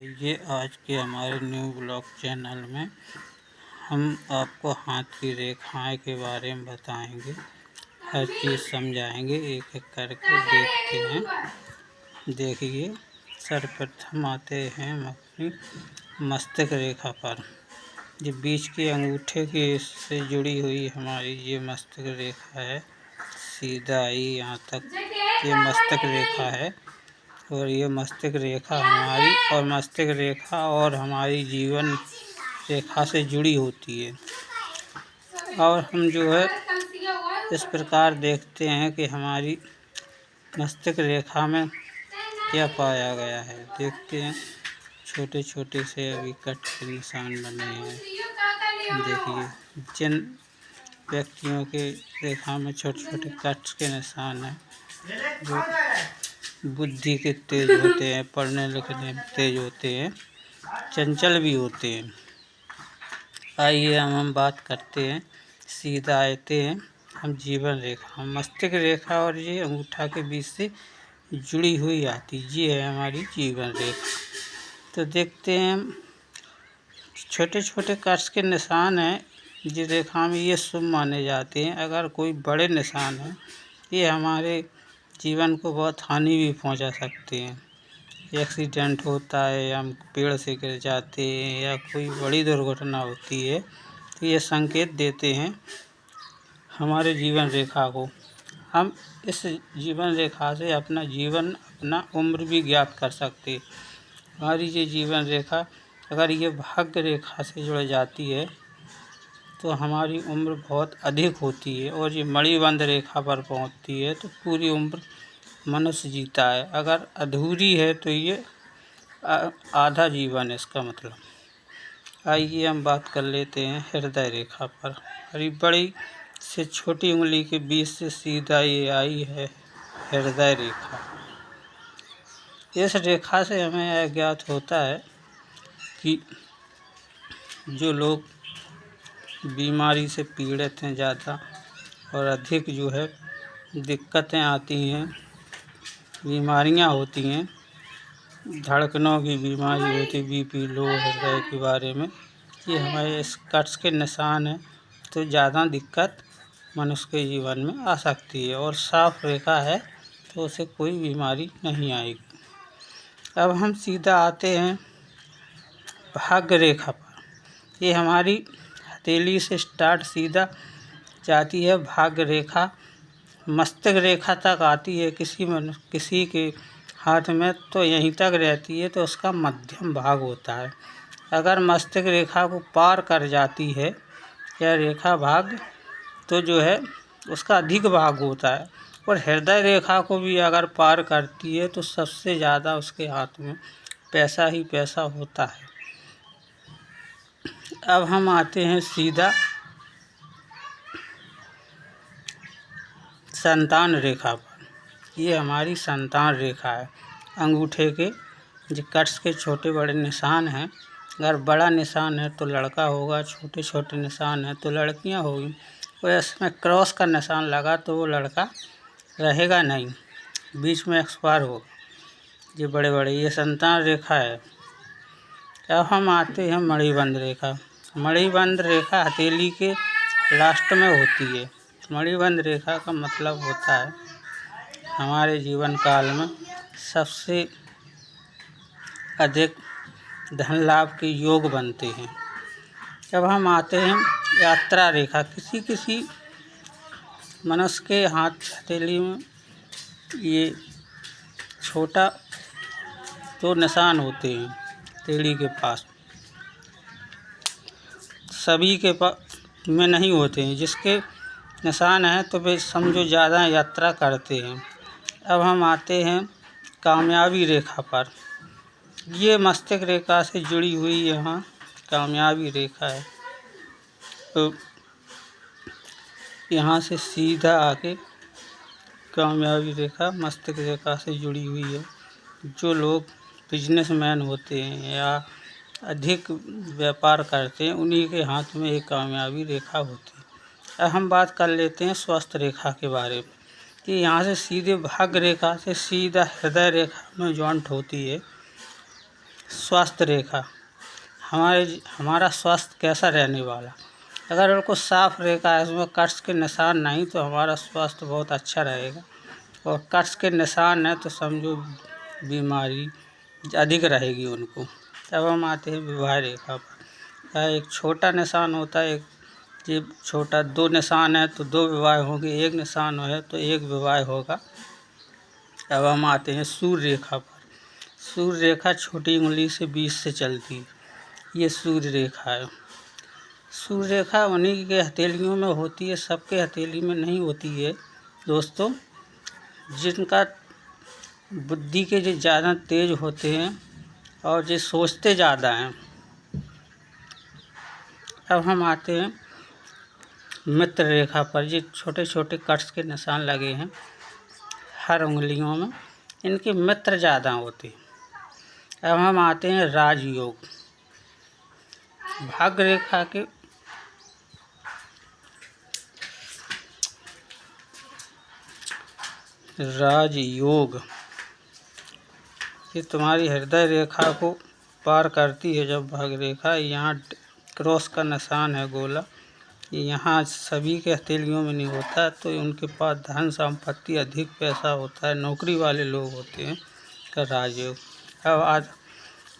ये आज के हमारे न्यू ब्लॉग चैनल में हम आपको हाथ की रेखाएं के बारे में बताएंगे। हर चीज़ समझाएंगे, एक एक करके देखते हैं। देखिए, सर्वप्रथम आते हैं हम अपनी मस्तक रेखा पर। ये बीच के अंगूठे के से जुड़ी हुई हमारी ये मस्तक रेखा है। सीधा आई यहाँ तक ये मस्तक रेखा है। और ये मस्तक रेखा हमारी और मस्तक रेखा और हमारी जीवन रेखा से जुड़ी होती है। और हम जो है इस प्रकार देखते हैं कि हमारी मस्तक रेखा में क्या पाया गया है। देखते हैं, छोटे छोटे से अभी कट के निशान बने हैं। देखिए, जिन व्यक्तियों के रेखा में छोटे छोटे कट के निशान हैं, जो बुद्धि के तेज होते हैं, पढ़ने लिखने में तेज होते हैं, चंचल भी होते हैं। आइए हम बात करते हैं, सीधा आते हैं हम जीवन रेखा। हम मस्तक रेखा और ये अंगूठा के बीच से जुड़ी हुई आती, ये है हमारी जीवन रेखा। तो देखते हैं, छोटे छोटे कट के निशान हैं जिस रेखा में, ये शुभ माने जाते हैं। अगर कोई बड़े निशान हैं, ये हमारे जीवन को बहुत हानि भी पहुंचा सकते हैं। एक्सीडेंट होता है, हम पेड़ से गिर जाते हैं या कोई बड़ी दुर्घटना होती है, तो ये संकेत देते हैं हमारे जीवन रेखा को। हम इस जीवन रेखा से अपना जीवन, अपना उम्र भी ज्ञात कर सकते हैं। हमारी ये जीवन रेखा अगर ये भाग्य रेखा से जुड़ जाती है तो हमारी उम्र बहुत अधिक होती है, और ये मणिबंध रेखा पर पहुंचती है तो पूरी उम्र मनुष्य जीता है। अगर अधूरी है तो ये आधा जीवन है इसका मतलब। आइए हम बात कर लेते हैं हृदय रेखा पर। अरे बड़ी से छोटी उंगली के बीच से सीधा ये आई है हृदय रेखा। इस रेखा से हमें ज्ञात होता है कि जो लोग बीमारी से पीड़ित हैं ज़्यादा, और अधिक जो है दिक्कतें आती हैं, बीमारियां होती हैं, धड़कनों की बीमारी होती, बीपी लो, हृदय के बारे में, ये हमारे इस कट्स के निशान हैं, तो ज़्यादा दिक्कत मनुष्य के जीवन में आ सकती है। और साफ रेखा है तो उसे कोई बीमारी नहीं आएगी। अब हम सीधा आते हैं भाग्य रेखा पर। ये हमारी हथेली से स्टार्ट सीधा जाती है भाग्य रेखा, मस्तक रेखा तक आती है। किसी के हाथ में तो यहीं तक रहती है, तो उसका मध्यम भाग होता है। अगर मस्तक रेखा को पार कर जाती है यह रेखा भाग, तो जो है उसका अधिक भाग होता है। और हृदय रेखा को भी अगर पार करती है तो सबसे ज़्यादा उसके हाथ में पैसा ही पैसा होता है। अब हम आते हैं सीधा संतान रेखा पर। ये हमारी संतान रेखा है। अंगूठे के जो कट्स के छोटे बड़े निशान हैं, अगर बड़ा निशान है तो लड़का होगा, छोटे छोटे निशान हैं तो लड़कियां होगी। और इसमें क्रॉस का निशान लगा तो वो लड़का रहेगा नहीं, बीच में एक्सपायर होगा। ये बड़े बड़े, ये संतान रेखा है। अब हम आते हैं मणिबंध रेखा। मणिबंध रेखा हथेली के लास्ट में होती है। मणिबंध रेखा का मतलब होता है हमारे जीवन काल में सबसे अधिक धन लाभ के योग बनते हैं। जब हम आते हैं यात्रा रेखा, किसी किसी मनुष्य के हाथ हथेली में ये छोटा तो निशान होते हैं हथेली के पास, सभी के पास में नहीं होते हैं। जिसके निशान है तो वे समझो ज़्यादा यात्रा करते हैं। अब हम आते हैं कामयाबी रेखा पर। ये मस्तक रेखा से जुड़ी हुई यहाँ कामयाबी रेखा है। तो यहाँ से सीधा आके कामयाबी रेखा मस्तक रेखा से जुड़ी हुई है। जो लोग बिजनेसमैन होते हैं या अधिक व्यापार करते हैं, उन्हीं के हाथ में एक कामयाबी रेखा होती है। अब हम बात कर लेते हैं स्वास्थ्य रेखा के बारे में कि यहाँ से सीधे भाग्य रेखा से सीधा हृदय रेखा में जॉइंट होती है। स्वास्थ्य रेखा, हमारा स्वास्थ्य कैसा रहने वाला। अगर बिल्कुल साफ रेखा है, इसमें कष्ट के निशान नहीं, तो हमारा स्वास्थ्य बहुत अच्छा रहेगा। और कष्ट के निशान है तो समझो बीमारी अधिक रहेगी उनको। अब हम आते हैं विवाह रेखा पर। एक छोटा निशान होता है, एक ये छोटा, 2 निशान है तो 2 विवाह होंगे, 1 निशान है तो 1 विवाह होगा। अब हम आते हैं सूर्य रेखा पर। सूर्य रेखा छोटी उंगली से 20 से चलती है, ये सूर्य रेखा है। सूर्य रेखा उन्हीं के हथेलियों में होती है, सबके हथेली में नहीं होती है दोस्तों। जिनका बुद्धि के जो ज़्यादा तेज होते हैं और जो सोचते ज़्यादा हैं। अब हम आते हैं मित्र रेखा पर। ये छोटे छोटे कट्स के निशान लगे हैं हर उंगलियों में, इनके मित्र ज़्यादा होते हैं। अब हम आते हैं राजयोग। भाग्य रेखा के राजयोग, ये तुम्हारी हृदय रेखा को पार करती है। जब भाग्य रेखा यहाँ क्रॉस का निशान है गोला, यहाँ सभी के हथेलियों में नहीं होता, तो उनके पास धन संपत्ति अधिक पैसा होता है, नौकरी वाले लोग होते हैं का राजयोग। अब आज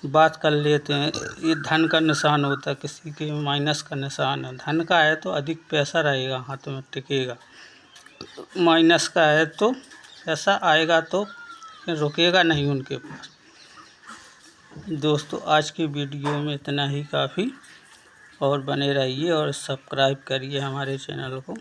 बात कर लेते हैं, ये धन का निशान होता है, किसी के माइनस का निशान है। धन का है तो अधिक पैसा रहेगा, हाथ में टिकेगा। माइनस का है तो पैसा आएगा तो रुकेगा नहीं उनके पास। दोस्तों आज की वीडियो में इतना ही काफ़ी, और बने रहिए और सब्सक्राइब करिए हमारे चैनल को।